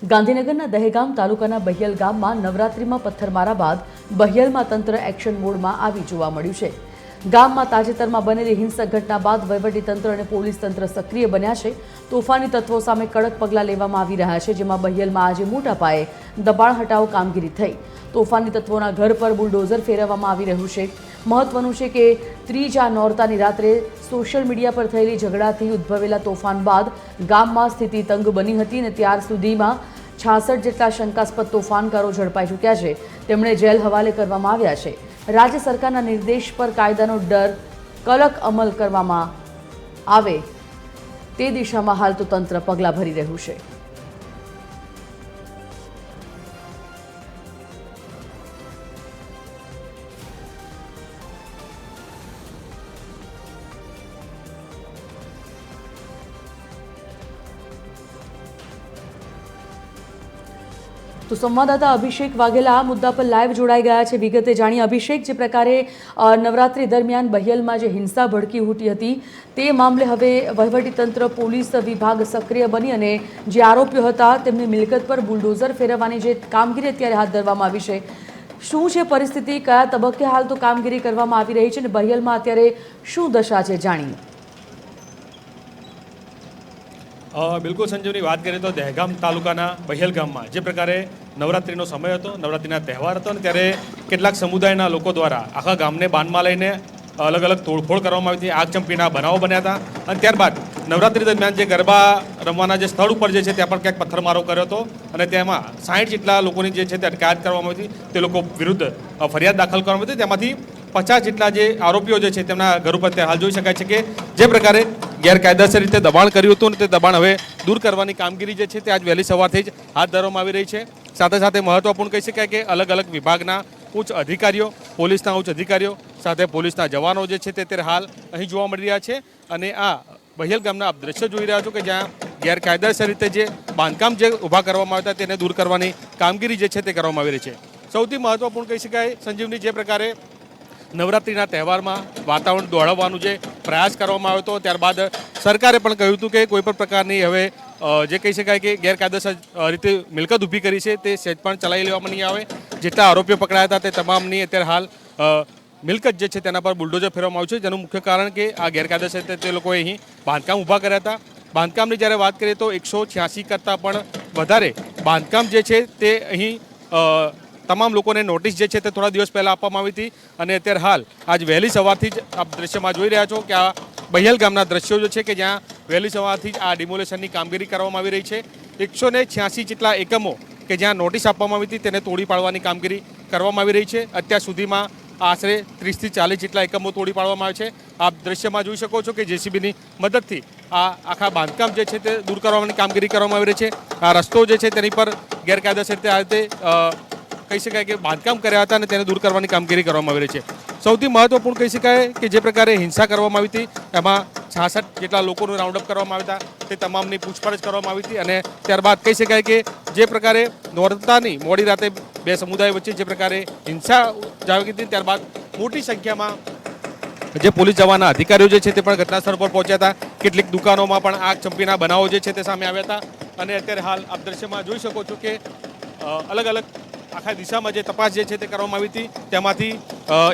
ગાંધીનગરના દહેગામ તાલુકાના બહિયલ ગામમાં નવરાત્રિમાં પથ્થરમારા બાદ બહિયલમાં તંત્ર એક્શન મોડમાં આવી જોવા મળ્યું છે। ગામમાં તાજેતરમાં બનેલી હિંસક ઘટના બાદ વહીવટીતંત્ર અને પોલીસ તંત્ર સક્રિય બન્યા છે। તોફાની તત્વો સામે કડક પગલાં લેવામાં આવી રહ્યા છે, જેમાં બહિયલમાં આજે મોટા પાયે દબાણ હટાવ કામગીરી થઈ। તોફાની તત્વોના ઘર પર બુલડોઝર ફેરવવામાં આવી રહ્યું છે। મહત્વનું છે કે ત્રીજા નોરતાની રાત્રે સોશિયલ મીડિયા પર થયેલી ઝઘડાથી ઉદ્ભવેલા તોફાન બાદ ગામમાં સ્થિતિ તંગ બની હતી અને ત્યાર સુધીમાં 66 જેટલા શંકાસ્પદ તોફાનકારો ઝડપાઈ ચૂક્યા છે। તેમણે જેલ હવાલે કરવામાં આવ્યા છે। રાજ્ય સરકારના નિર્દેશ પર કાયદાનો ડર કડક અમલ કરવામાં આવે તે દિશામાં હાલ તો તંત્ર પગલાં ભરી રહ્યું છે। तो संवाददाता अभिषेक वाघेला आ मुद्दा पर लाइव जोड़ाई गया है। विगते जाणी अभिषेक, जे प्रकारे नवरात्रि दरमियान बहियलमां जे हिंसा भड़की उठी हती ते मामले हवे वहीवटीतंत्र पोलीस विभाग सक्रिय बनी अने जे आरोपीओ हता तेमनी मिलकत पर बुलडोजर फेरववानी जे कामगीरी अत्यारे हाथ धरवामां आवी छे, शुं छे परिस्थिति, कया तबक्के हाल तो कामगीरी करवामां आवी रही छे अने बहियलमां अत्यारे शुं दशा छे, जाणीए। बिल्कुल संजीवनी बात करें तो दहेगाम तालुकाना बहियल गाम में जे प्रकारे नवरात्रिनो समय हतो, नवरात्रिना तहेवार हतो ने त्यारे केटलाक समुदायना लोको द्वारा आखा गामने बांधमां लईने अलग अलग तोड़फोड़ करवामां आवी हती। आगचंपीना बनावो बन्या हता अने त्यारबाद नवरात्रि दरमियान जे गरबा रमवाना जे स्थळ उपर जे छे त्यां पण क्यांक पत्थरमारो कर्यो हतो अने तेमां 60 जेटला लोकोनी जे छे ते अटकायत करवामां आवी हती। ते लोको विरुद्ध फरियाद दाखल करवामां आवी हती। तेमांथी 50 જેટલા જે આરોપીઓ જે છે તેમના ઘર ઉપર હાલ જોઈ શકાય છે કે જે પ્રકારે ગેરકાયદેસર રીતે દબાણ કર્યું હતું ને તે દબાણ હવે દૂર કરવાની કામગીરી જે છે તે આજ વહેલી સવારથી જ હાથ ધરવામાં આવી રહી છે। સાથે સાથે મહત્વપૂર્ણ કહી શકાય કે અલગ અલગ વિભાગના ઉચ્ચ અધિકારીઓ, પોલીસના ઉચ્ચ અધિકારીઓ સાથે પોલીસના જવાનો જે છે તે અત્યારે હાલ અહીં જોવા મળી રહ્યા છે અને આ બહિયલ ગામના આપ દ્રશ્ય જોઈ રહ્યા છો કે જ્યાં ગેરકાયદેસર રીતે જે બાંધકામ જે ઊભા કરવામાં આવ્યા હતા તેને દૂર કરવાની કામગીરી જે છે તે કરવામાં આવી રહી છે। સૌથી મહત્વપૂર્ણ કહી શકાય સંજીવની, જે પ્રકારે નવરાત્રિના તહેવારમાં વાતાવરણ દોડાવવાનો જે પ્રયાસ કરવામાં આવ્યો હતો, ત્યારબાદ સરકારે પણ કહ્યું હતું કે કોઈ પણ પ્રકારની હવે જે કહી શકાય કે ગેરકાયદેસર રીતે મિલકત ઊભી કરી છે તે સહેજ પણ ચલાવી લેવામાં નહીં આવે। જેટલા આરોપીઓ પકડાયા હતા તે તમામની અત્યારે હાલ મિલકત જે છે તેના પર બુલડોઝર ફેરવવામાં આવ્યું છે, જેનું મુખ્ય કારણ કે આ ગેરકાયદેસર રીતે તે લોકોએ અહીં બાંધકામ ઊભા કર્યા હતા। બાંધકામની જ્યારે વાત કરીએ તો 186 કરતાં પણ વધારે બાંધકામ જે છે તે અહીં તમામ લોકોને નોટિસ જે છે તે થોડા દિવસ પહેલાં આપવામાં આવી હતી અને અત્યારે હાલ આજ વહેલી સવારથી જ આપ દ્રશ્યમાં જોઈ રહ્યા છો કે આ બહિયલ ગામના દ્રશ્યો જે છે કે જ્યાં વહેલી સવારથી જ આ ડિમોલેશનની કામગીરી કરવામાં આવી રહી છે। 186 જેટલા એકમો કે જ્યાં નોટિસ આપવામાં આવી હતી તેને તોડી પાડવાની કામગીરી કરવામાં આવી રહી છે। અત્યાર સુધીમાં આશરે 30 થી 40 જેટલા એકમો તોડી પાડવામાં આવે છે। આપ દ્રશ્યમાં જોઈ શકો છો કે જેસીબીની મદદથી આ આખા બાંધકામ જે છે તે દૂર કરવાની કામગીરી કરવામાં આવી રહી છે। આ રસ્તો જે છે તેની પર ગેરકાયદેસર રીતે આ રીતે કહી શકાય કે બાંધકામ કર્યા હતા અને તેને દૂર કરવાની કામગીરી કરવામાં આવી રહી છે। સૌથી મહત્વપૂર્ણ કહી શકાય કે જે પ્રકારે હિંસા કરવામાં આવી હતી એમાં 66 જેટલા લોકોનું રાઉન્ડઅપ કરવામાં આવ્યા હતા, તે તમામની પૂછપરછ કરવામાં આવી હતી અને ત્યારબાદ કહી શકાય કે જે પ્રકારે નોરતાની મોડી રાતે બે સમુદાય વચ્ચે જે પ્રકારે હિંસા જાગી હતી, ત્યારબાદ મોટી સંખ્યામાં જે પોલીસ જવાના અધિકારીઓ જે છે તે પણ ઘટના સ્થળ પર પહોંચ્યા હતા। કેટલીક દુકાનોમાં પણ આગ ચંપીના બનાવો જે છે તે સામે આવ્યા હતા અને અત્યારે હાલ આપ દ્રશ્યમાં જોઈ શકો છો કે અલગ અલગ આખા દિશામાં જે તપાસ જે છે તે કરવામાં આવી હતી તેમાંથી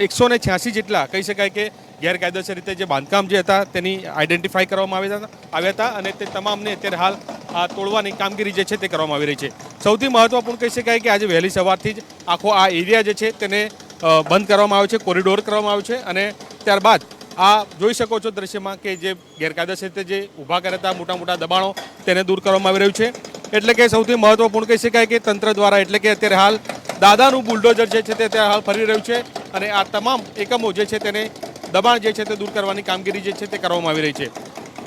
186 જેટલા કહી શકાય કે ગેરકાયદેસર રીતે જે બાંધકામ જે હતા તેની આઈડેન્ટિફાઈ કરવામાં આવ્યા હતા અને તે તમામને અત્યારે હાલ આ તોડવાની કામગીરી જે છે તે કરવામાં આવી રહી છે। સૌથી મહત્વપૂર્ણ કહી શકાય કે આજે વહેલી સવારથી જ આખો આ એરિયા જે છે તેને બંધ કરવામાં આવ્યો છે, કોરિડોર કરવામાં આવ્યો છે અને ત્યારબાદ આ જોઈ શકો છો દ્રશ્યમાં કે જે ગેરકાયદેસર રીતે જે ઊભા કર્યા હતા મોટા મોટા દબાણો તેને દૂર કરવામાં આવી રહ્યું છે। એટલે કે સૌથી મહત્વપૂર્ણ કહી શકાય કે તંત્ર દ્વારા એટલે કે અત્યારે હાલ દાદાનું બુલડોઝર જે છે તે અત્યારે હાલ ફરી રહ્યું છે અને આ તમામ એકમો જે છે તેને દબાણ જે છે તે દૂર કરવાની કામગીરી જે છે તે કરવામાં આવી રહી છે।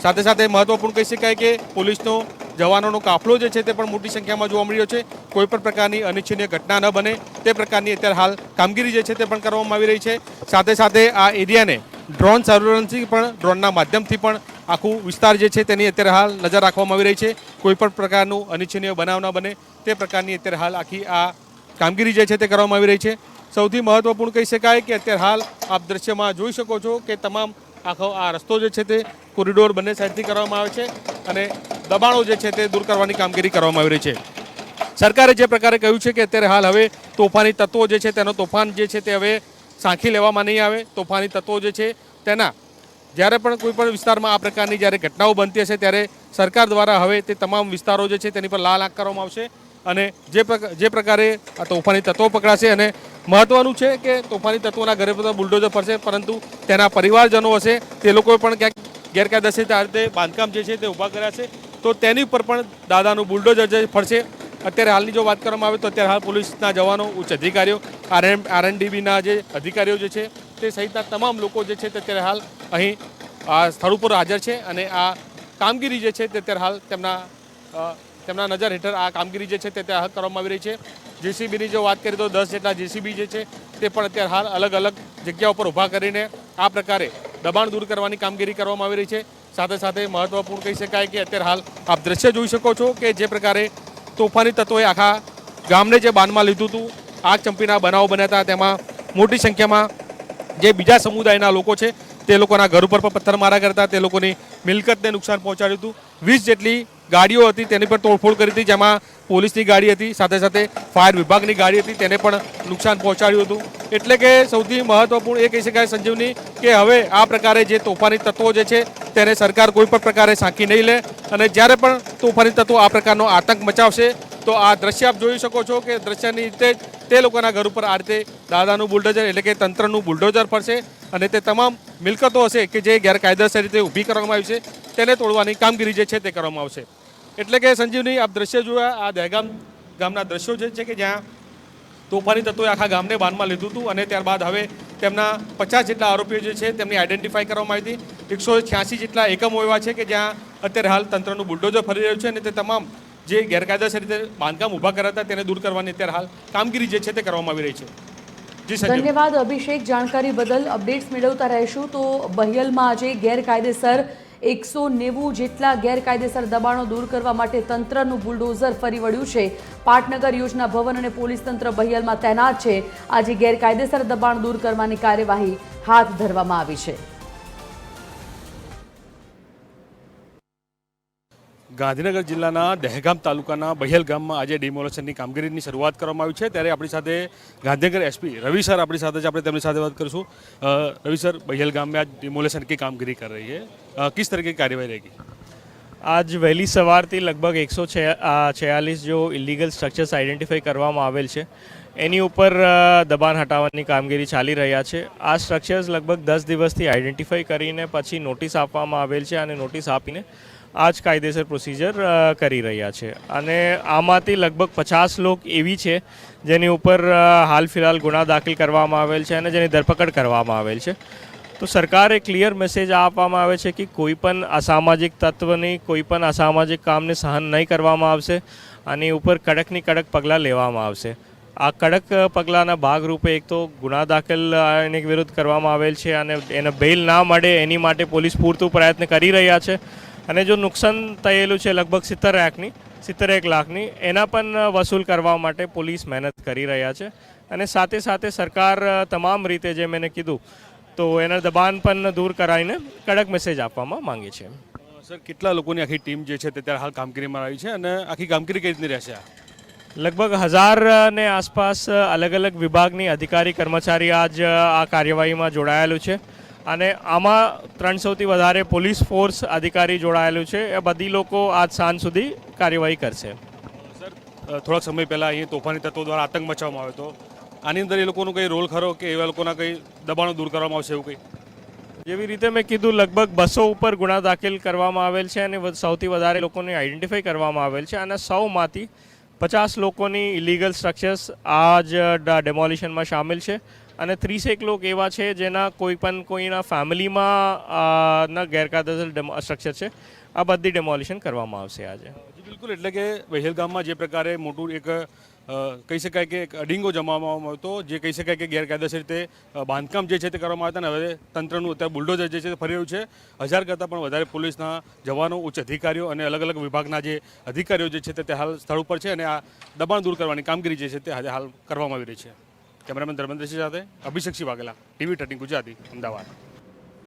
સાથે સાથે મહત્વપૂર્ણ કહી શકાય કે પોલીસનો જવાનોનો કાફલો જે છે તે પણ મોટી સંખ્યામાં જોવા મળી રહ્યો છે। કોઈ પણ પ્રકારની અનિચ્છનીય ઘટના ન બને તે પ્રકારની અત્યારે હાલ કામગીરી જે છે તે પણ કરવામાં આવી રહી છે। સાથે સાથે આ એરિયાને ડ્રોન સર્વેલન્સથી પણ ડ્રોનના માધ્યમથી પણ આખું વિસ્તાર જે છે તેની અત્યારે હાલ નજર રાખવામાં આવી રહી છે। કોઈ પણ પ્રકારનું અનિચ્છનીય બનાવ ન બને તે પ્રકારની અત્યારે હાલ આખી આ કામગીરી જે છે તે કરવામાં આવી રહી છે। સૌથી મહત્વપૂર્ણ કહી શકાય કે અત્યારે હાલ આપ દ્રશ્યમાં જોઈ શકો છો કે તમામ આખો આ રસ્તો જે છે તે કોરિડોર બંને સાઈડથી કરવામાં આવે છે અને દબાણો જે છે તે દૂર કરવાની કામગીરી કરવામાં આવી રહી છે। સરકારે જે પ્રકારે કહ્યું છે કે અત્યારે હાલ હવે તોફાની તત્વો જે છે તેનો તોફાન જે છે તે હવે સાંખી લેવામાં નહીં આવે. તોફાની તત્વો જે છે તેના જ્યારે પણ કોઈ પણ વિસ્તારમાં આ પ્રકારની જ્યારે ઘટનાઓ બનતી હશે ત્યારે સરકાર દ્વારા હવે તે તમામ વિસ્તારો જે છે તેની પર લાલ આંખ કરવામાં આવશે અને જે પ્રકારે આ તોફાની તત્વો પકડાશે. અને મહત્વનું છે કે તોફાની તત્વોના ઘરે બધા બુલડોઝર ફરશે, પરંતુ તેના પરિવારજનો હશે તે લોકોએ પણ ક્યાંક ગેરકાયદેસર આ રીતે બાંધકામ જે છે તે ઊભા કર્યા છે, તો તેની ઉપર પણ દાદાનું બુલડોઝર જે ફરશે. અત્યારે હાલની જો વાત કરવામાં આવે તો અત્યારે હાલ પોલીસના જવાનો, ઉચ્ચ અધિકારીઓ, આરએનડીબીના જે અધિકારીઓ જે છે તે સહિતના તમામ લોકો જે છે તે અત્યારે હાલ અહીં આ સ્થળ ઉપર હાજર છે અને આ કામગીરી જે છે તે અત્યારે હાલ તેમના નજર હેઠળ આ કામગીરી જે છે તે હાલ કરવામાં આવી રહી છે. જેસીબીની જો વાત કરીએ તો 10 જેટલા જેસીબી જે છે તે પણ અત્યારે હાલ અલગ અલગ જગ્યા ઉપર ઊભા કરીને આ પ્રકારે દબાણ દૂર કરવાની કામગીરી કરવામાં આવી રહી છે. સાથે સાથે મહત્વપૂર્ણ કહી શકાય કે અત્યારે હાલ આપ દ્રશ્ય જોઈ શકો છો કે જે પ્રકારે તોફાની તત્વોએ આખા ગામને જે બાનમાં લીધું હતું, આગ ચંપીના બનાવો બન્યા હતા, તેમાં મોટી સંખ્યામાં જે બીજા સમુદાયના લોકો છે તે લોકોના ઘર ઉપર પણ પથ્થરમારા કરતા, તે લોકોની મિલકતને નુકસાન પહોંચાડ્યું હતું. 20 જેટલી ગાડીઓ હતી તેની પર તોડફોડ કરી હતી, જેમાં પોલીસની ગાડી હતી, સાથે સાથે ફાયર વિભાગની ગાડી હતી, તેને પણ નુકસાન પહોંચાડ્યું હતું. એટલે કે સૌથી મહત્વપૂર્ણ એ કહી શકાય સંજીવની કે હવે આ પ્રકારે જે તોફાની તત્વો જે છે તેને સરકાર કોઈ પણ પ્રકારે સાંખી નહીં લે અને જ્યારે પણ તોફાની તત્વો આ પ્રકારનો આતંક મચાવશે તો આ દ્રશ્ય આપ જોઈ શકો છો કે દ્રશ્યની રીતે તે લોકોના ઘર ઉપર આ રીતે દાદાનું બુલડોઝર એટલે કે તંત્રનું બુલડોઝર ફરશે અને તે તમામ મિલકતો હશે કે જે ગેરકાયદેસર રીતે ઊભી કરવામાં આવી છે તેને તોડવાની કામગીરી જે છે તે કરવામાં આવશે. એટલે કે સંજીવની આપ દ્રશ્ય જોયા, આ દહેગામ ગામના દ્રશ્યો જે છે કે જ્યાં તોફાની તત્વોએ આખા ગામને બાનમાં લીધું હતું અને ત્યારબાદ હવે તેમના 50 જેટલા આરોપીઓ જે છે તેમની આઈડેન્ટિફાઈ કરવામાં આવી હતી. 186 જેટલા એકમો એવા છે કે જ્યાં અત્યારે હાલ તંત્રનું બુલડોઝર ફરી રહ્યું છે અને તે તમામ જે ગેરકાયદેસર રીતે બાંધકામ ઊભા કર્યા હતા તેને દૂર કરવાની અત્યારે હાલ કામગીરી જે છે તે કરવામાં આવી રહી છે. જી સંજય. ધન્યવાદ અભિષેક, જાણકારી બદલ. અપડેટ્સ મેળવતા રહેશું. તો બહિયલમાં આજે ગેરકાયદેસર 190 જેટલા ગેરકાયદેસર દબાણો દૂર કરવા માટે તંત્રનું બુલડોઝર ફરી વળ્યું છે. પાટનગર યોજના ભવન અને પોલીસ તંત્ર બહિયલમાં તૈનાત છે. આજે ગેરકાયદેસર દબાણ દૂર કરવાની કાર્યવાહી હાથ ધરવામાં આવી છે. ગાંધીનગર જિલ્લાના દહેગામ તાલુકાના બહિયલ ગામમાં આજે ડિમોલેશનની કામગીરીની શરૂઆત કરવામાં આવી છે. ત્યારે આપણી સાથે ગાંધીનગર એસપી રવિ સર આપણી સાથે છે, આપણે તેમની સાથે વાત કરીશું. रवि सर, बहियल गांव में आज डिमोलेशन की कामगिरी कर रही है, किस तरह की कार्यवाही रहेगी? आज વહેલી સવારથી લગભગ 146 જો ઇલીગલ સ્ટ્રક્ચર્સ આઈડેન્ટિફાઈ કરવામાં આવેલ છે એની ઉપર દબાણ હટાવવાની કામગીરી ચાલી રહ્યા છે. આ સ્ટ્રક્ચર્સ લગભગ 10 દિવસથી આઈડેન્ટિફાઈ કરીને પછી નોટિસ આપવામાં આવેલ છે અને નોટિસ આપીને આ જ કાયદેસર પ્રોસિજર કરી રહ્યા છે. અને આમાંથી લગભગ 50 લોક એવી છે જેની ઉપર હાલ ફિલહાલ ગુના દાખલ કરવામાં આવેલ છે અને જેની ધરપકડ કરવામાં આવેલ છે. તો સરકારે ક્લિયર મેસેજ આપવામાં આવે છે કે કોઈ પણ અસામાજિક તત્વની કોઈ પણ અસામાજિક કામને સહન નહીં કરવામાં આવશે. આની ઉપર કડકની કડક પગલાં લેવામાં આવશે. આ કડક પગલાંના ભાગરૂપે એક તો ગુના દાખલ એની વિરુદ્ધ કરવામાં આવેલ છે અને એને બેલ ના મળે એની માટે પોલીસ પૂરતું પ્રયત્ન કરી રહ્યા છે. અને જો નુકસાન થયેલું છે લગભગ 71 લાખની એના પણ વસૂલ કરવા માટે પોલીસ મહેનત કરી રહ્યા છે. અને સાથે સાથે સરકાર તમામ રીતે જે મેં કીધું તો એના દબાણ પણ દૂર કરાવીને કડક મેસેજ આપવામાં માંગે છે. સર, કેટલા લોકોની આખી ટીમ જે છે તે ત્યારે હાલ કામગીરીમાં આવી છે અને આખી કામગીરી કઈ રીતની રહેશે? લગભગ 1000 ને આસપાસ અલગ અલગ વિભાગની અધિકારી કર્મચારી આજ આ કાર્યવાહીમાં જોડાયેલું છે અને આમાં 300થી વધારે પોલીસ ફોર્સ અધિકારી જોડાયેલું છે. એ બધી લોકો આજ સાંજ સુધી કાર્યવાહી કરશે. સર, થોડાક સમય પહેલાં અહીં તોફાની તત્વો દ્વારા આતંક મચાવવામાં આવ્યો હતો, આની અંદર એ લોકોનો કંઈ રોલ ખરો કે એવા લોકોના કંઈ દબાણો દૂર કરવામાં આવશે એવું કંઈ? જેવી રીતે મેં કીધું લગભગ 200 ઉપર ગુના દાખલ કરવામાં આવેલ છે અને સૌથી વધારે લોકોને આઈડેન્ટિફાઈ કરવામાં આવેલ છે અને 100માંથી 50 લોકોની ઇલીગલ સ્ટ્રક્ચર્સ આજ ડેમોલિશનમાં સામેલ છે અને 30 લોક એવા છે જેના કોઈના ફેમિલીમાં ના ગેરકાયદેસર સ્ટ્રક્ચર છે. આ બધી ડેમોલિશન કરવામાં આવશે આજે. બિલકુલ, એટલે કે બહિયલ ગામમાં જે પ્રકારે મોટું એક કહી શકાય કે એક અડીંગો જમાવવામાં આવતો, જે કહી શકાય કે ગેરકાયદેસર રીતે બાંધકામ જે છે તે કરવામાં આવતા, અને હવે તંત્રનું અત્યારે બુલડોઝર જે છે તે ફરી રહ્યું છે. 1000 કરતાં પણ વધારે પોલીસના જવાનો, ઉચ્ચ અધિકારીઓ અને અલગ અલગ વિભાગના જે અધિકારીઓ જે છે તે હાલ સ્થળ ઉપર છે અને આ દબાણ દૂર કરવાની કામગીરી જે છે તે હાલ કરવામાં આવી રહી છે. કેમેરામેન ધર્મેન્દ્રસિંહ સાથે અભિષેક સિંહ વાઘેલા, TV13 ગુજરાતી, અમદાવાદ.